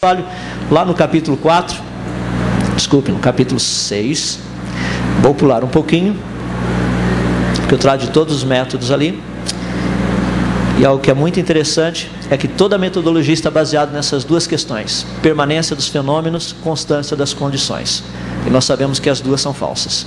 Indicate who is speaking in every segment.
Speaker 1: olho lá no capítulo 4, desculpe, no capítulo 6, vou pular um pouquinho, porque eu trago de todos os métodos ali, e algo que é muito interessante é que toda a metodologia está baseada nessas duas questões: permanência dos fenômenos, constância das condições, e nós sabemos que as duas são falsas.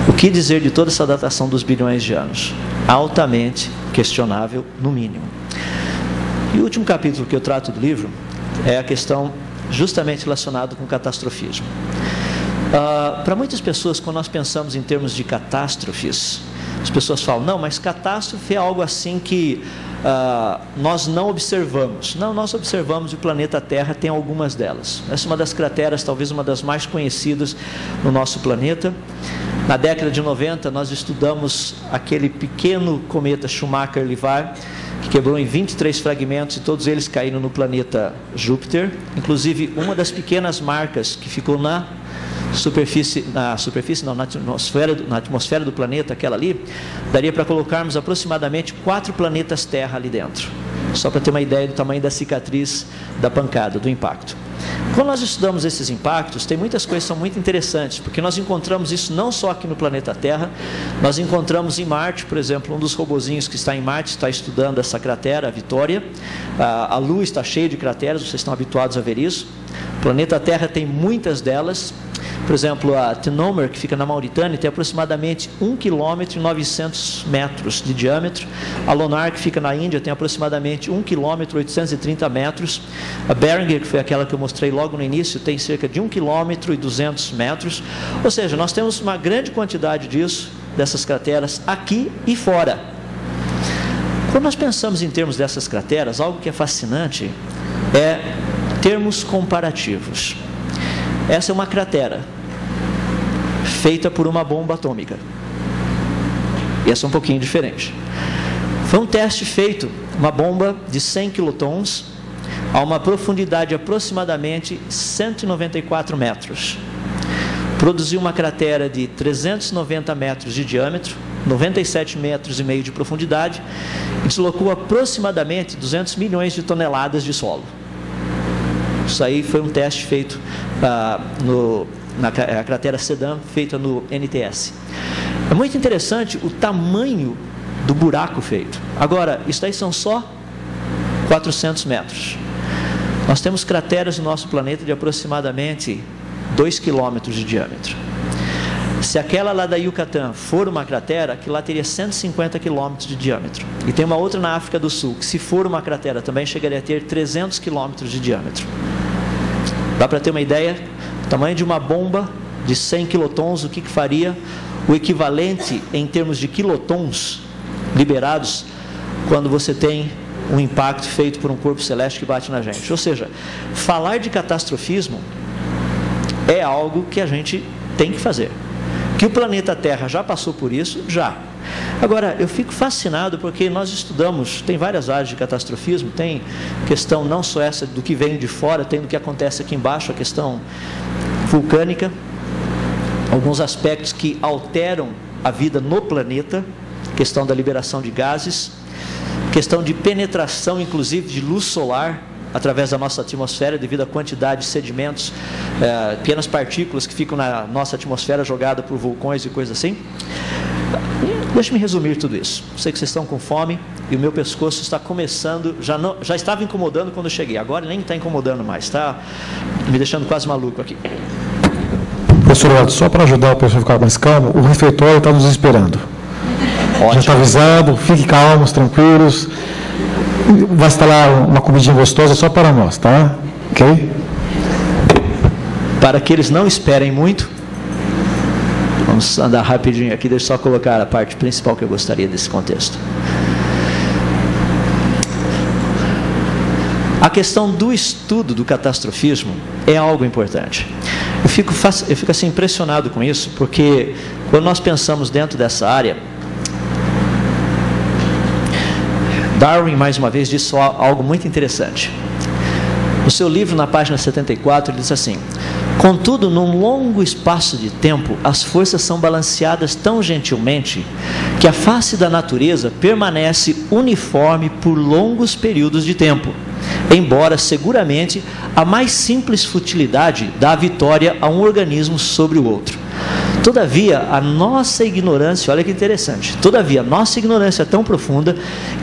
Speaker 1: O que dizer de toda essa datação dos bilhões de anos? Altamente questionável, no mínimo. E o último capítulo que eu trato do livro é a questão justamente relacionada com o catastrofismo. Para muitas pessoas, quando nós pensamos em termos de catástrofes, as pessoas falam: não, mas catástrofe é algo assim que nós não observamos. Não, nós observamos, e o planeta Terra tem algumas delas. Essa é uma das crateras, talvez uma das mais conhecidas no nosso planeta. Na década de 90, nós estudamos aquele pequeno cometa Schumacher-Levar, que quebrou em 23 fragmentos, e todos eles caíram no planeta Júpiter. Inclusive, uma das pequenas marcas que ficou na atmosfera do planeta, aquela ali, daria para colocarmos aproximadamente 4 planetas Terra ali dentro. Só para ter uma ideia do tamanho da cicatriz da pancada, do impacto. Quando nós estudamos esses impactos, tem muitas coisas que são muito interessantes, porque nós encontramos isso não só aqui no planeta Terra, nós encontramos em Marte, por exemplo, um dos robozinhos que está em Marte está estudando essa cratera, a Vitória. A Lua está cheia de crateras, vocês estão habituados a ver isso. O planeta Terra tem muitas delas. Por exemplo, a Tenomer, que fica na Mauritânia, tem aproximadamente 1,9 km de diâmetro. A Lonar, que fica na Índia, tem aproximadamente 1,830 km. A Beringer, que foi aquela que eu mostrei logo no início, tem cerca de 1,2 km. Ou seja, nós temos uma grande quantidade disso, dessas crateras, aqui e fora. Quando nós pensamos em termos dessas crateras, algo que é fascinante é termos comparativos. Essa é uma cratera feita por uma bomba atômica. E essa é um pouquinho diferente. Foi um teste feito, uma bomba de 100 quilotons, a uma profundidade de aproximadamente 194 metros. Produziu uma cratera de 390 metros de diâmetro, 97,5 metros de profundidade, e deslocou aproximadamente 200 milhões de toneladas de solo. Isso aí foi um teste feito na cratera Sedan, feita no NTS. É muito interessante o tamanho do buraco feito. Agora, isso aí são só 400 metros. Nós temos crateras no nosso planeta de aproximadamente 2 quilômetros de diâmetro. Se aquela lá da Yucatán for uma cratera, aquilo lá teria 150 quilômetros de diâmetro. E tem uma outra na África do Sul, que se for uma cratera também chegaria a ter 300 quilômetros de diâmetro. Dá para ter uma ideia? O tamanho de uma bomba de 100 quilotons, o que faria o equivalente em termos de quilotons liberados quando você tem um impacto feito por um corpo celeste que bate na gente. Ou seja, falar de catastrofismo é algo que a gente tem que fazer. Que o planeta Terra já passou por isso, já. Agora, eu fico fascinado porque nós estudamos, tem várias áreas de catastrofismo, tem questão não só essa do que vem de fora, tem do que acontece aqui embaixo, a questão vulcânica, alguns aspectos que alteram a vida no planeta, questão da liberação de gases, questão de penetração, inclusive, de luz solar através da nossa atmosfera, devido à quantidade de sedimentos, pequenas partículas que ficam na nossa atmosfera jogada por vulcões e coisas assim. Deixa-me resumir tudo isso. Sei que vocês estão com fome e o meu pescoço está começando, já estava incomodando quando eu cheguei, agora nem está incomodando mais, está me deixando quase maluco aqui.
Speaker 2: Professor Eduardo, só para ajudar o pessoal a ficar mais calmo, o refeitório está nos esperando. Ótimo. Já está avisado, fiquem calmos, tranquilos. Vai estar lá uma comidinha gostosa só para nós, tá? Ok?
Speaker 1: Para que eles não esperem muito, vamos andar rapidinho aqui, deixa eu só colocar a parte principal que eu gostaria desse contexto. A questão do estudo do catastrofismo é algo importante. Eu fico assim impressionado com isso, porque quando nós pensamos dentro dessa área, Darwin, mais uma vez, disse algo muito interessante. No seu livro, na página 74, ele diz assim: contudo, num longo espaço de tempo, as forças são balanceadas tão gentilmente que a face da natureza permanece uniforme por longos períodos de tempo. embora seguramente a mais simples futilidade dá a vitória a um organismo sobre o outro. Todavia, a nossa ignorância, olha que interessante, todavia, a nossa ignorância é tão profunda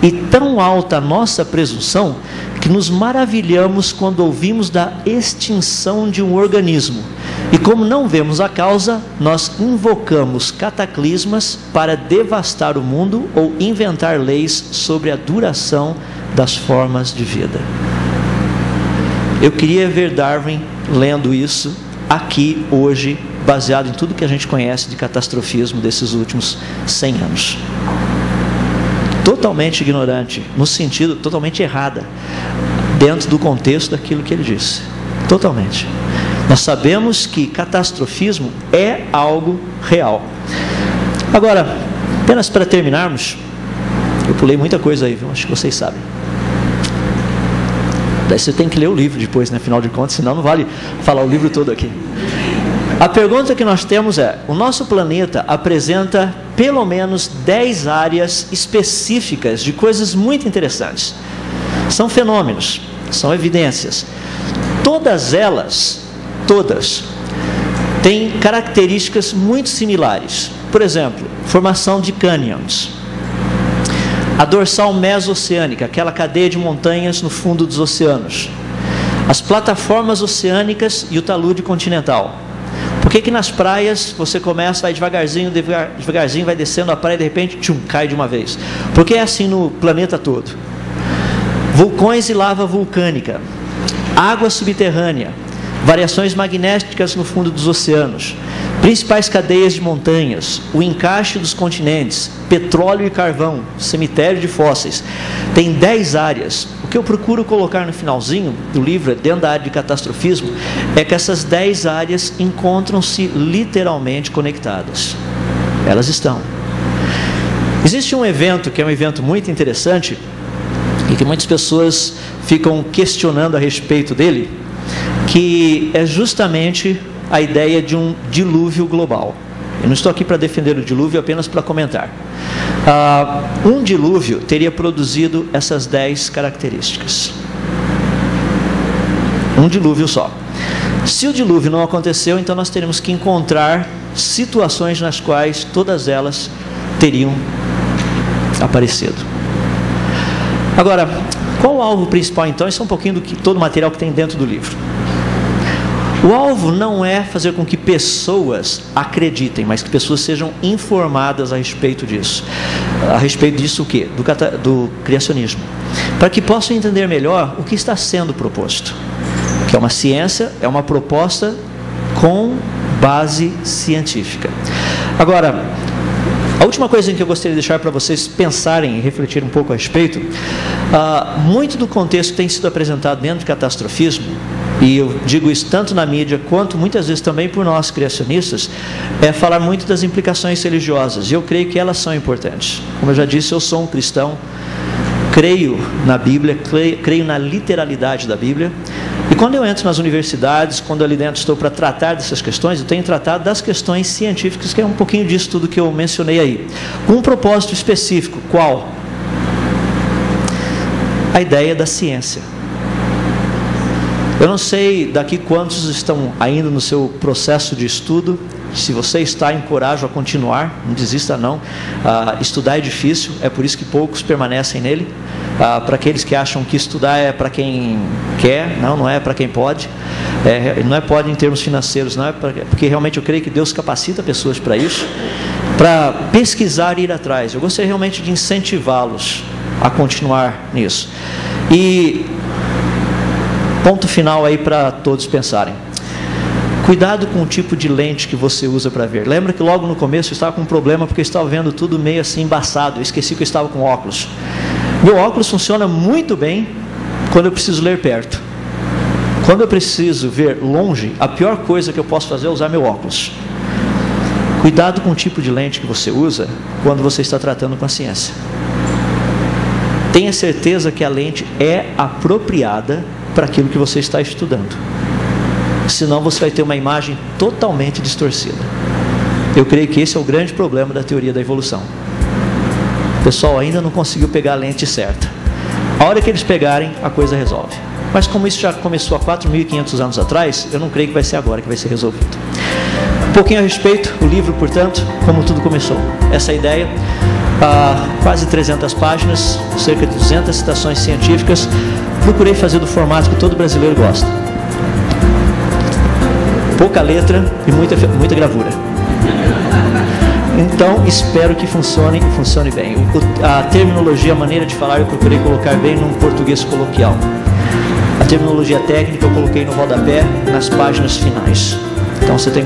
Speaker 1: e tão alta a nossa presunção, que nos maravilhamos quando ouvimos da extinção de um organismo. E como não vemos a causa, nós invocamos cataclismas para devastar o mundo ou inventar leis sobre a duração das formas de vida. Eu queria ver Darwin lendo isso aqui hoje, baseado em tudo que a gente conhece de catastrofismo desses últimos 100 anos. Totalmente ignorante, no sentido totalmente errada, dentro do contexto daquilo que ele disse. Totalmente. Nós sabemos que catastrofismo é algo real. Agora, apenas para terminarmos, eu pulei muita coisa aí, viu? Acho que vocês sabem. Daí você tem que ler o livro depois, né? Afinal de contas, senão não vale falar o livro todo aqui. A pergunta que nós temos é: o nosso planeta apresenta pelo menos 10 áreas específicas de coisas muito interessantes. São fenômenos, são evidências. Todas elas, têm características muito similares. Por exemplo, formação de cânions. A dorsal meso-oceânica, aquela cadeia de montanhas no fundo dos oceanos. As plataformas oceânicas e o talude continental. Por que nas praias você começa, vai devagarzinho, vai descendo a praia e de repente, cai de uma vez? Porque é assim no planeta todo. Vulcões e lava vulcânica, água subterrânea, variações magnéticas no fundo dos oceanos, principais cadeias de montanhas, o encaixe dos continentes, petróleo e carvão, cemitério de fósseis. Tem 10 áreas. O que eu procuro colocar no finalzinho do livro, dentro da área de catastrofismo, é que essas 10 áreas encontram-se literalmente conectadas. Elas estão. Existe um evento que é um evento muito interessante e que muitas pessoas ficam questionando a respeito dele, que é justamente a ideia de um dilúvio global. Eu não estou aqui para defender o dilúvio, apenas para comentar. Um dilúvio teria produzido essas 10 características. Um dilúvio só. Se o dilúvio não aconteceu, então nós teremos que encontrar situações nas quais todas elas teriam aparecido. Agora, qual o alvo principal então? Isso é um pouquinho do que todo o material que tem dentro do livro. O alvo não é fazer com que pessoas acreditem, mas que pessoas sejam informadas a respeito disso. A respeito disso o quê? Do criacionismo. Para que possam entender melhor o que está sendo proposto. Que é uma ciência, é uma proposta com base científica. Agora, a última coisa que eu gostaria de deixar para vocês pensarem e refletir um pouco a respeito, muito do contexto que tem sido apresentado dentro de catastrofismo, e eu digo isso tanto na mídia quanto muitas vezes também por nós criacionistas, é falar muito das implicações religiosas, e eu creio que elas são importantes. Como eu já disse, eu sou um cristão, creio na Bíblia, creio na literalidade da Bíblia, e quando eu entro nas universidades, quando ali dentro estou para tratar dessas questões, eu tenho tratado das questões científicas, que é um pouquinho disso tudo que eu mencionei aí, com um propósito específico. Qual? A ideia da ciência. Eu não sei daqui quantos estão ainda no seu processo de estudo. Se você está, encorajo a continuar, não desista não. Estudar é difícil, é por isso que poucos permanecem nele. Para aqueles que acham que estudar é para quem quer, não é para quem pode. Não é pode em termos financeiros, não é porque realmente eu creio que Deus capacita pessoas para isso, para pesquisar e ir atrás. Eu gostaria realmente de incentivá-los a continuar nisso. E ponto final aí para todos pensarem. Cuidado com o tipo de lente que você usa para ver. Lembra que logo no começo eu estava com um problema porque eu estava vendo tudo meio assim embaçado. Eu esqueci que eu estava com óculos. Meu óculos funciona muito bem quando eu preciso ler perto. Quando eu preciso ver longe, a pior coisa que eu posso fazer é usar meu óculos. Cuidado com o tipo de lente que você usa quando você está tratando com a ciência. Tenha certeza que a lente é apropriada para aquilo que você está estudando. Senão você vai ter uma imagem totalmente distorcida. Eu creio que esse é o grande problema da teoria da evolução. O pessoal ainda não conseguiu pegar a lente certa. A hora que eles pegarem, a coisa resolve. Mas como isso já começou há 4.500 anos atrás, eu não creio que vai ser agora que vai ser resolvido. Um pouquinho a respeito, o livro, portanto, como tudo começou. Essa ideia, quase 300 páginas, cerca de 200 citações científicas. Procurei fazer do formato que todo brasileiro gosta. Pouca letra e muita gravura. Então, espero que funcione bem. A terminologia, a maneira de falar, eu procurei colocar bem num português coloquial. A terminologia técnica eu coloquei no rodapé, nas páginas finais. Então, você tem